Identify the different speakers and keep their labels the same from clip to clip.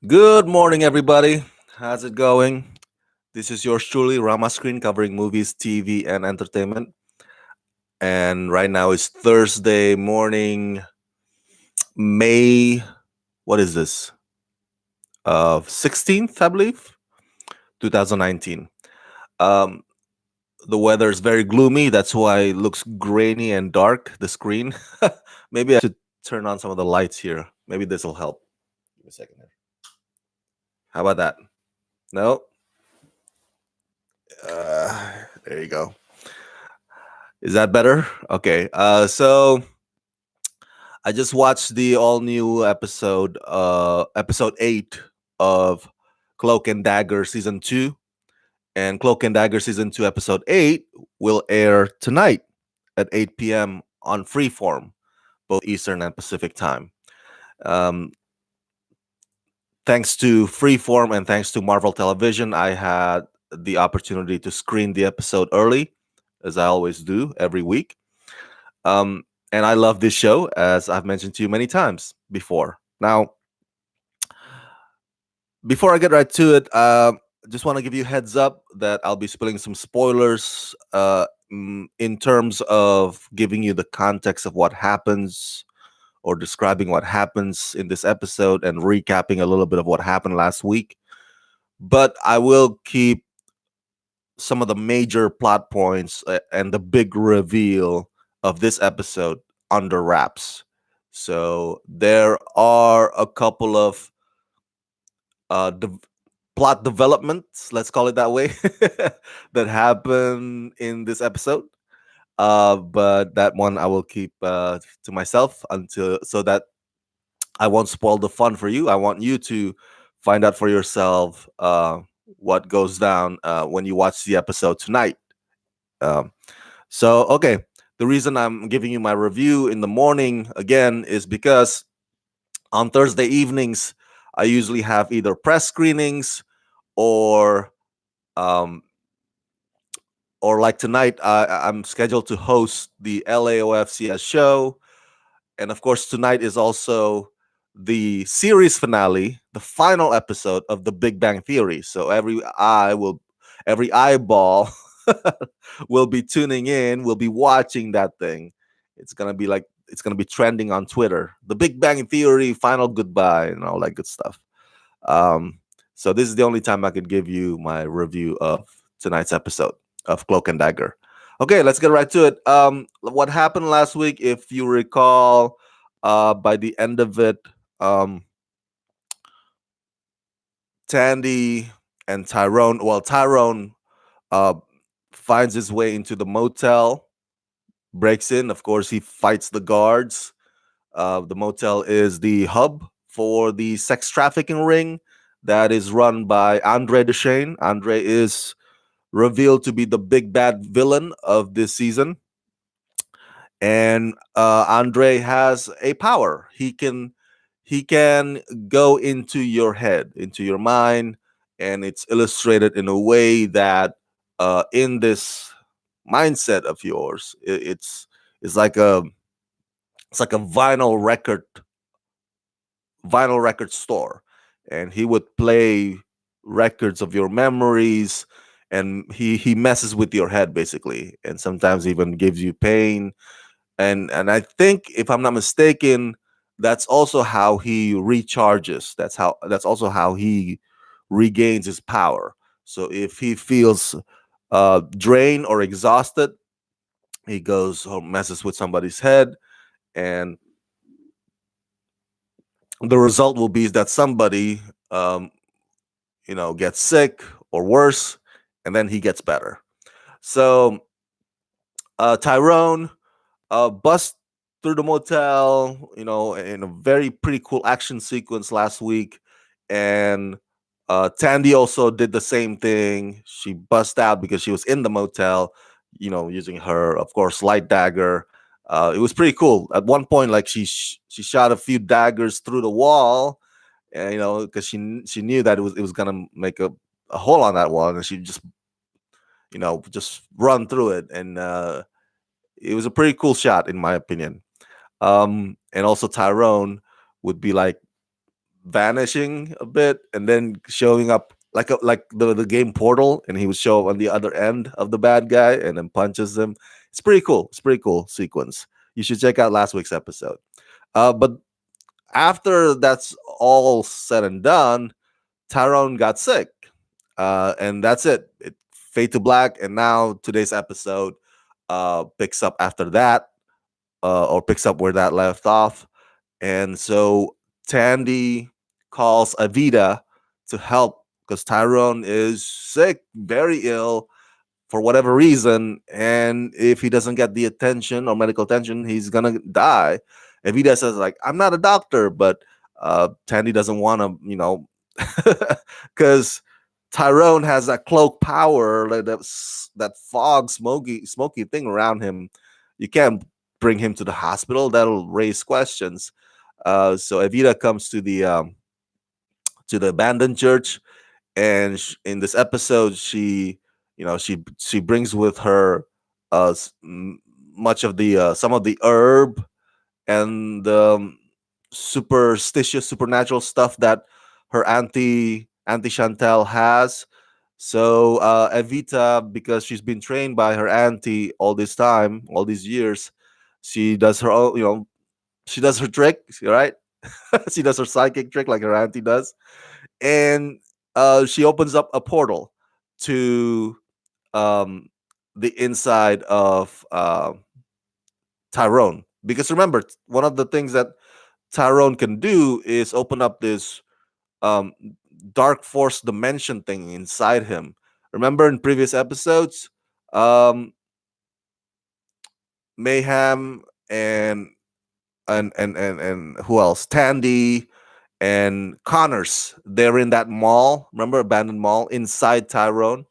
Speaker 1: Good morning, everybody. How's it going? This is yours truly, Rama Screen, covering movies, TV, and entertainment. And right now is Thursday morning, May. What is this? 16th, I believe, 2019. Um, the weather is very gloomy. That's why it looks grainy and dark. The screen. Maybe I should turn on some of the lights here. Maybe this will help. Give me a second here. How about that? No. There you go. Is that better? Okay. So I just watched the all new episode 8 of Cloak and Dagger season 2. And Cloak and Dagger season 2, episode 8 will air tonight at 8 p.m. on Freeform, both Eastern and Pacific time. Um, Thanks to Freeform and thanks to Marvel Television, I had the opportunity to screen the episode early, as I always do every week. And I love this show, as I've mentioned to you many times before. Now, before I get right to it, just want to give you a heads up that I'll be spilling some spoilers in terms of giving you the context of what happens or describing what happens in this episode and recapping a little bit of what happened last week. But I will keep some of the major plot points and the big reveal of this episode under wraps. So there are a couple of de- plot developments, let's call it that way, that happen in this episode. But that one I will keep to myself until so that I won't spoil the fun for you. I want you to find out for yourself what goes down when you watch the episode tonight. Um, okay, the reason I'm giving you my review in the morning again is because on Thursday evenings, I usually have either press screenings or um, like tonight, I'm scheduled to host the LAOFCS show. And of course, tonight is also the series finale, the final episode of The Big Bang Theory. So every eyeball will be tuning in, will be watching that thing. It's gonna be trending on Twitter. The Big Bang Theory final goodbye and all that good stuff. Um, so this is the only time I could give you my review of tonight's episode of Cloak and Dagger. Okay, let's get right to it. What happened last week, if you recall, by the end of it, um, Tandy and Tyrone. Well, Tyrone uh, finds his way into the motel, breaks in. Of course, he fights the guards. The motel is the hub for the sex trafficking ring that is run by Andre Deshane. Andre is revealed to be the big bad villain of this season. And Andre has a power. He can go into your head, into your mind, and it's illustrated in a way that in this mindset of yours, it's like a vinyl record store, and he would play records of your memories, and he messes with your head basically, and sometimes even gives you pain. And I think, if I'm not mistaken, that's also how he recharges. That's also how he regains his power. So if he feels drained or exhausted, he goes or messes with somebody's head, and the result will be that somebody um, gets sick or worse, and then he gets better. So Tyrone bust through the motel, in a very pretty cool action sequence last week. And Tandy also did the same thing. She bust out because she was in the motel, using her, of course, light dagger. It was pretty cool. At one point, like she shot a few daggers through the wall, and because she knew that it was gonna make a hole on that wall, and she just run through it, and it was a pretty cool shot in my opinion. And also Tyrone would be like vanishing a bit and then showing up like the game Portal, and he would show up on the other end of the bad guy and then punches him. It's pretty cool. It's pretty cool sequence. You should check out last week's episode. But after that's all said and done, Tyrone got sick, and that's it. It fade to black, and now today's episode picks up after that, or picks up where that left off. And so Tandy calls Avita to help because Tyrone is sick, very ill for whatever reason. And if he doesn't get the attention or medical attention, he's going to die. Avita says, like, I'm not a doctor, but Tandy doesn't want to, because Tyrone has that cloak power, like that fog, smoky thing around him. You can't bring him to the hospital. That'll raise questions. So Evita comes to the abandoned church, and in this episode, she brings with her much of the some of the herb and superstitious supernatural stuff that her auntie Chantel has. So Evita, because she's been trained by her auntie all this time, all these years, she does her own, she does her trick, right? She does her psychic trick like her auntie does, and she opens up a portal to um, the inside of Tyrone. Because remember, one of the things that Tyrone can do is open up this um, dark force dimension thing inside him. Remember in previous episodes, um, Mayhem and who else? Tandy and Connors. They're in that mall. Remember, abandoned mall inside Tyrone.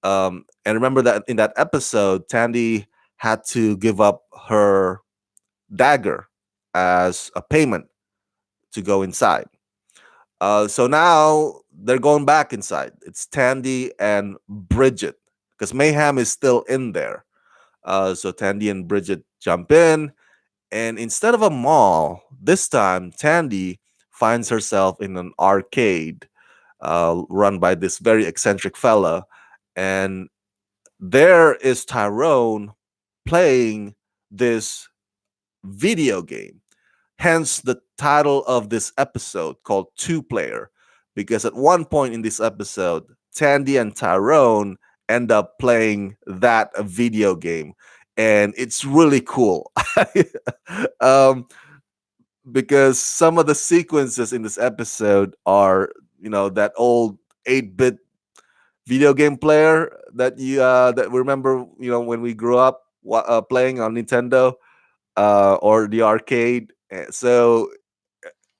Speaker 1: And remember that in that episode, Tandy had to give up her dagger as a payment to go inside. So now they're going back inside. It's Tandy and Bridget because Mayhem is still in there. So Tandy and Bridget jump in, and instead of a mall, this time Tandy finds herself in an arcade run by this very eccentric fella. And there is Tyrone playing this video game. Hence the title of this episode called Two Player. Because at one point in this episode, Tandy and Tyrone end up playing that video game. And it's really cool. um, because some of the sequences in this episode are, that old 8-bit video game player that that we remember, when we grew up playing on Nintendo or the arcade. So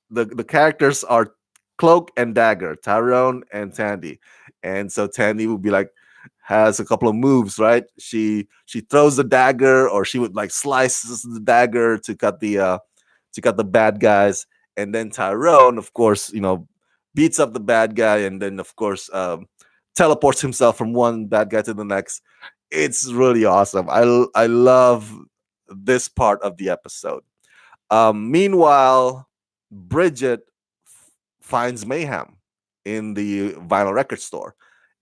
Speaker 1: the characters are Cloak and Dagger, Tyrone and Tandy. And so Tandy would be like, has a couple of moves, right? She throws the dagger, or she would like slices the dagger to cut the bad guys. And then Tyrone, of course, beats up the bad guy, and then of course teleports himself from one bad guy to the next. It's really awesome. I love this part of the episode. Meanwhile, Bridget finds Mayhem in the vinyl record store,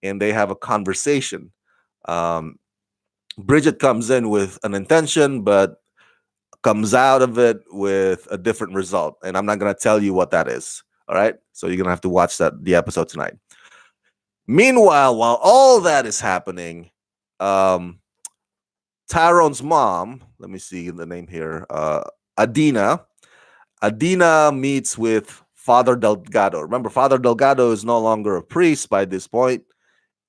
Speaker 1: and they have a conversation. Um, Bridget comes in with an intention, but comes out of it with a different result, and I'm not going to tell you what that is. All right, so you're going to have to watch the episode tonight. Meanwhile, while all that is happening, um, Tyrone's mom, let me see the name here, Adina. Adina meets with Father Delgado. Remember, Father Delgado is no longer a priest by this point,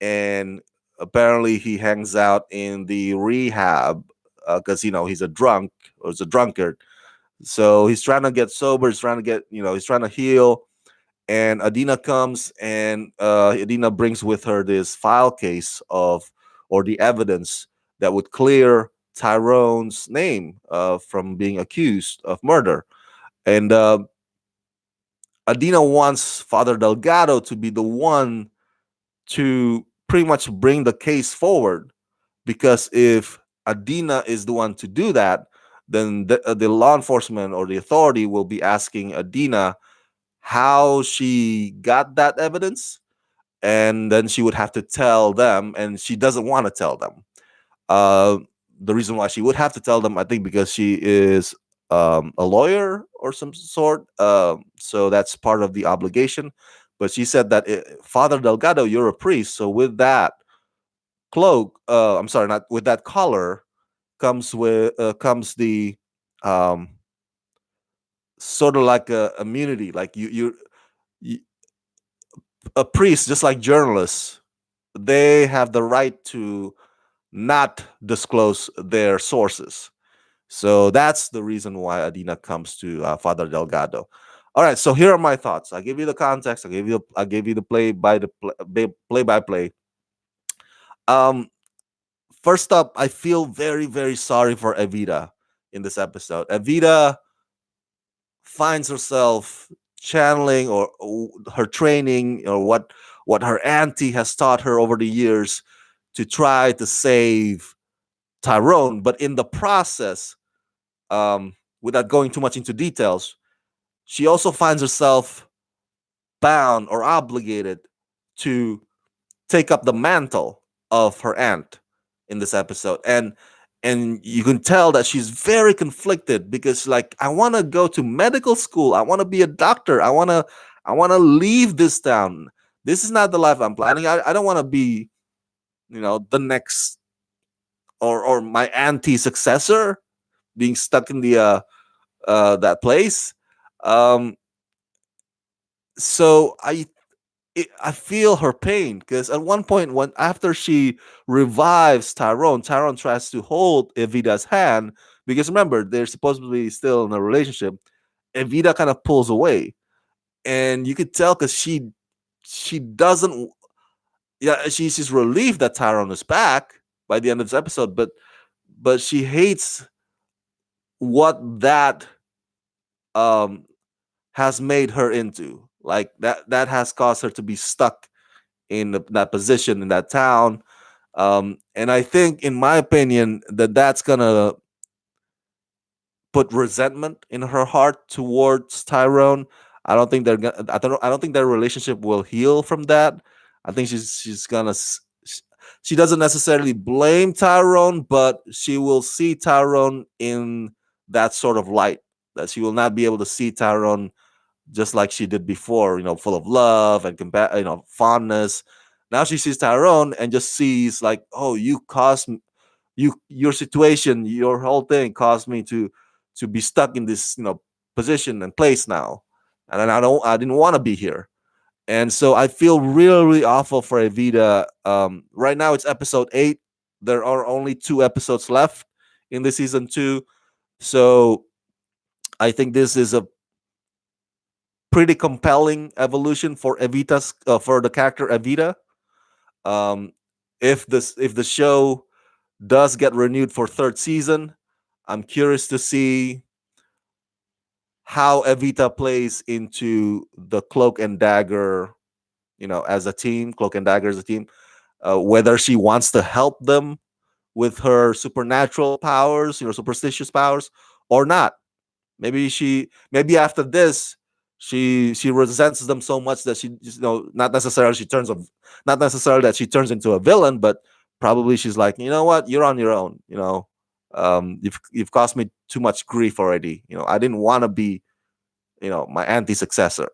Speaker 1: and apparently he hangs out in the rehab because he's a drunk, or he's a drunkard. So he's trying to get sober. He's trying to he's trying to heal. And Adina comes, and Adina brings with her this file case or the evidence that would clear Tyrone's name from being accused of murder. And Adina wants Father Delgado to be the one to pretty much bring the case forward, because if Adina is the one to do that, then the law enforcement or the authority will be asking Adina, how she got that evidence, and then she would have to tell them, and she doesn't want to tell them. Uh, the reason why she would have to tell them, I think, because she is a lawyer or some sort. So that's part of the obligation. But she said that Father Delgado, you're a priest, so with that cloak, I'm sorry, not with that collar, comes the um, sort of like a immunity, like you a priest, just like journalists, they have the right to not disclose their sources. So that's the reason why Adina comes to Father Delgado. All right, so here are my thoughts. I gave you the context. I gave you the play by play. Um, First up, I feel very very sorry for Evita in this episode. Evita finds herself channeling or her training or what her auntie has taught her over the years to try to save Tyrone, but in the process, without going too much into details, she also finds herself bound or obligated to take up the mantle of her aunt in this episode. And you can tell that she's very conflicted because, like, I want to go to medical school, I want to be a doctor, I want to leave this town. This is not the life I'm planning. I don't want to be, the next, or my auntie successor, being stuck in the that place. Um, so I feel her pain because at one point, when after she revives Tyrone, Tyrone tries to hold Evita's hand because remember they're supposed to be still in a relationship. Evita kind of pulls away, and you could tell because she doesn't. Yeah, she's relieved that Tyrone is back by the end of this episode, but she hates what that um has made her into. Like that has caused her to be stuck in that position in that town. And I think, in my opinion, that's gonna put resentment in her heart towards Tyrone. I don't think they're gonna. I don't think their relationship will heal from that. I think she's gonna. She doesn't necessarily blame Tyrone, but she will see Tyrone in that sort of light. That she will not be able to see Tyrone just like she did before, full of love and fondness. Now she sees Tyrone and just sees like, oh, your situation, your whole thing caused me to be stuck in this, position and place now, and then I didn't want to be here, and so I feel really really awful for Evita. Right now it's episode 8. There are only 2 episodes left in the season 2, so I think this is a pretty compelling evolution for Evita's for the character Evita. Um, if the show does get renewed for third season, I'm curious to see how Evita plays into the Cloak and Dagger, as a team, Cloak and Dagger as a team. Whether she wants to help them with her supernatural powers, superstitious powers, or not. Maybe after this she resents them so much that she not necessarily that she turns into a villain, but probably she's like, you know what, you're on your own. You've caused me too much grief already. I didn't want to be my anti successor,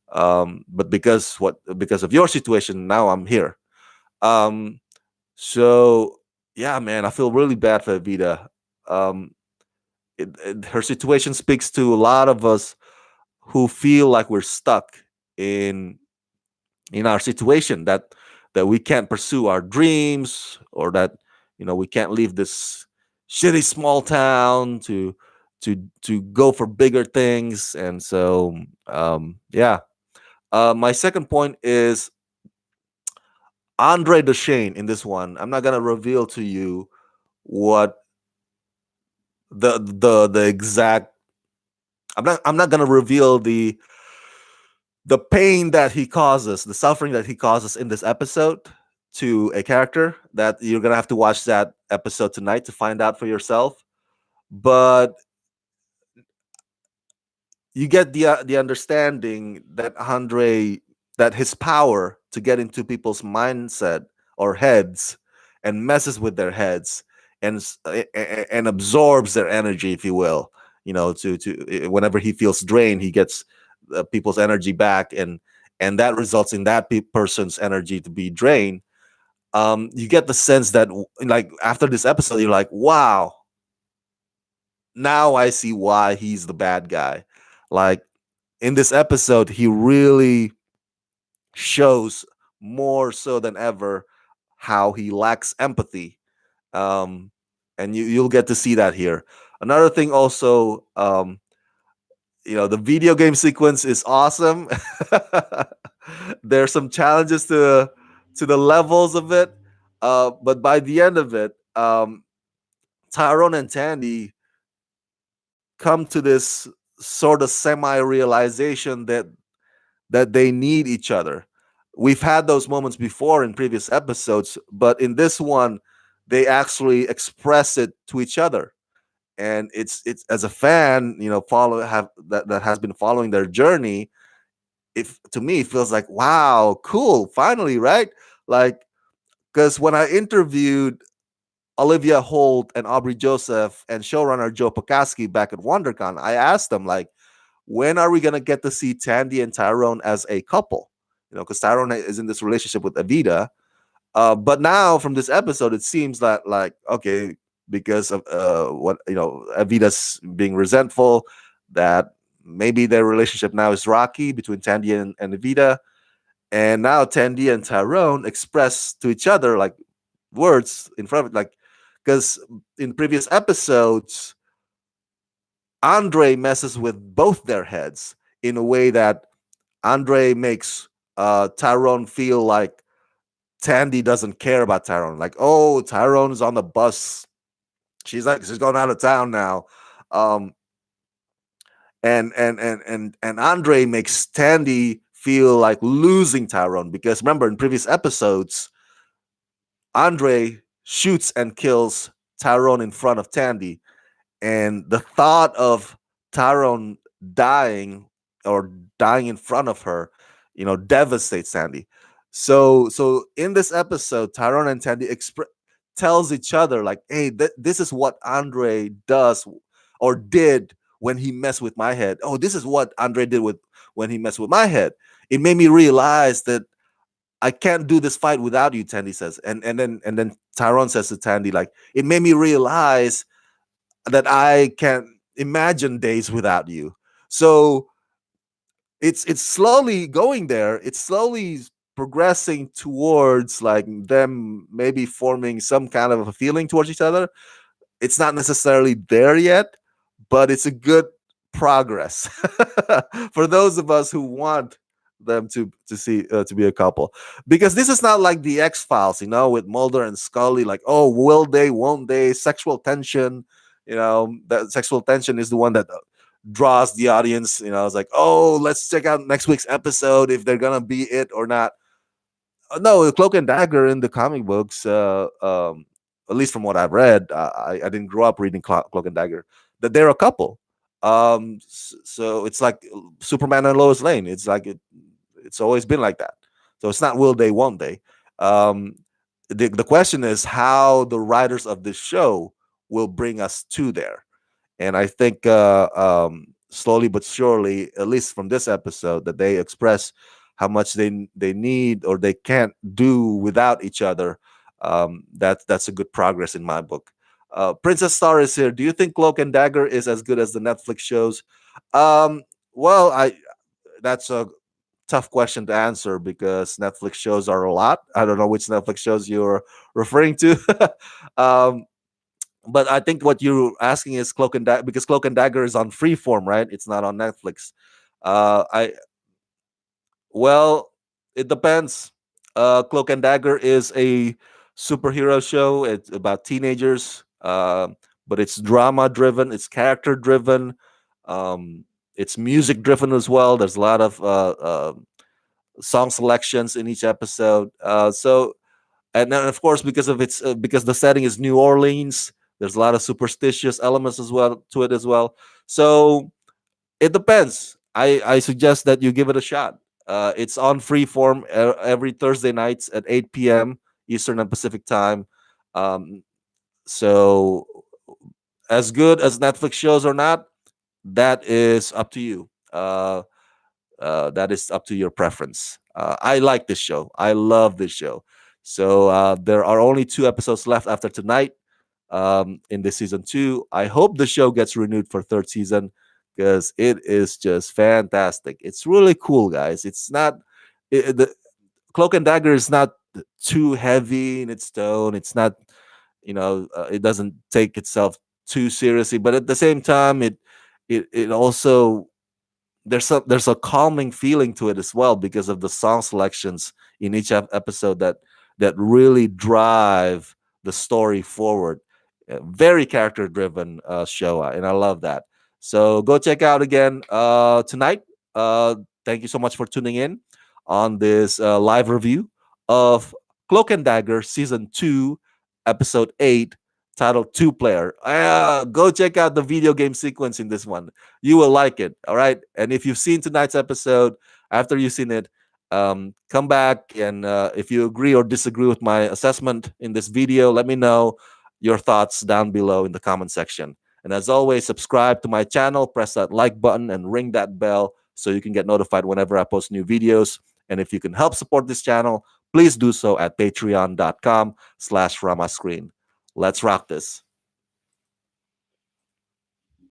Speaker 1: but because of your situation, now I'm here. Um, so yeah, man, I feel really bad for Evita. Um, her situation speaks to a lot of us who feel like we're stuck in our situation, that we can't pursue our dreams, or that we can't leave this shitty small town to go for bigger things. And so yeah, my second point is Andre Deshane in this one. I'm not gonna reveal to you what the exact. I'm not gonna reveal the pain that he causes, the suffering that he causes in this episode to a character. That you're gonna have to watch that episode tonight to find out for yourself. But you get the understanding that Andre, that his power to get into people's mindset or heads and messes with their heads and and absorbs their energy, if you will. To whenever he feels drained, he gets people's energy back, and that results in that person's energy to be drained. You get the sense that, like, after this episode, you're like, wow, now I see why he's the bad guy. Like, in this episode, he really shows more so than ever how he lacks empathy. Um, and you'll get to see that here. Another thing, also, the video game sequence is awesome. There's some challenges to the levels of it, but by the end of it, Tyrone and Tandy come to this sort of semi realization that they need each other. We've had those moments before in previous episodes, but in this one, they actually express it to each other. And it's as a fan, follow have that has been following their journey. If to me, it feels like, wow, cool, finally, right? Like, because when I interviewed Olivia Holt and Aubrey Joseph and showrunner Joe Pokaski back at WonderCon, I asked them, like, when are we gonna get to see Tandy and Tyrone as a couple? Because Tyrone is in this relationship with Evita. But now from this episode, it seems that, like, okay, because of what Evita's being resentful, that maybe their relationship now is rocky between Tandy and Evita. And now Tandy and Tyrone express to each other, like, words in front of it, like, because in previous episodes, Andre messes with both their heads in a way that Andre makes Tyrone feel like Tandy doesn't care about Tyrone. Like, oh, Tyrone is on the bus. She's going out of town now. Um, and Andre makes Tandy feel like losing Tyrone, because remember, in previous episodes, Andre shoots and kills Tyrone in front of Tandy, and the thought of Tyrone dying, or dying in front of her, devastates Tandy. So in this episode, Tyrone and Tandy tells each other, like, hey, this is what Andre does or did when he messed with my head. Oh, this is what Andre did with when he messed with my head. It made me realize that I can't do this fight without you, Tandy says. And then Tyrone says to Tandy, like, it made me realize that I can't imagine days without you. So it's slowly going there. It's slowly progressing towards, like, them maybe forming some kind of a feeling towards each other. It's not necessarily there yet, but it's a good progress for those of us who want them to be a couple, because this is not like the X-Files, with Mulder and Scully, like, oh, will they, won't they, sexual tension. That sexual tension is the one that draws the audience. It's like, oh, let's check out next week's episode if they're gonna be it or not. No, Cloak and Dagger in the comic books, at least from what I've read, I didn't grow up reading Cloak and Dagger, that they're a couple. So it's like Superman and Lois Lane. It's like it's always been like that. So it's not will they, won't they. Um, the question is how the writers of this show will bring us to there. And I think slowly but surely, at least from this episode, that they express how much they need or they can't do without each other. That's a good progress in my book. Princess Star is here. Do you think Cloak and Dagger is as good as the Netflix shows? Um, well, I that's a tough question to answer because Netflix shows are a lot. I don't know which Netflix shows you're referring to. um, but I think what you're asking is Cloak and Dagger, because Cloak and Dagger is on Freeform, right? It's not on Netflix. I Well, it depends. Cloak and Dagger is a superhero show. It's about teenagers, but it's drama driven. It's character driven. Um, it's music driven as well. There's a lot of song selections in each episode. And then, of course, because of its because the setting is New Orleans, there's a lot of superstitious elements as well to it as well. So It depends. I suggest that you give it a shot. It's on Freeform every Thursday nights at 8 p.m. Eastern and Pacific time. Um, so, as good as Netflix shows or not, that is up to you. That is up to your preference. I like this show. I love this show. So there are only 2 episodes left after tonight in this season 2. I hope the show gets renewed for third season because it is just fantastic. It's really cool, guys. It's not the Cloak and Dagger is not too heavy in its tone. It's not, it doesn't take itself too seriously, but at the same time, it also there's a calming feeling to it as well because of the song selections in each episode that really drive the story forward. Very character driven show, and I love that. So go check out again tonight. Thank you so much for tuning in on this live review of Cloak and Dagger season 2, episode 8, titled Two Player. Go check out the video game sequence in this one. You will like it. All right. And if you've seen tonight's episode, after you've seen it, come back, and if you agree or disagree with my assessment in this video, let me know your thoughts down below in the comment section. And as always, subscribe to my channel, press that like button, and ring that bell so you can get notified whenever I post new videos. And if you can help support this channel, please do so at patreon.com/Rama Screen. Let's rock this.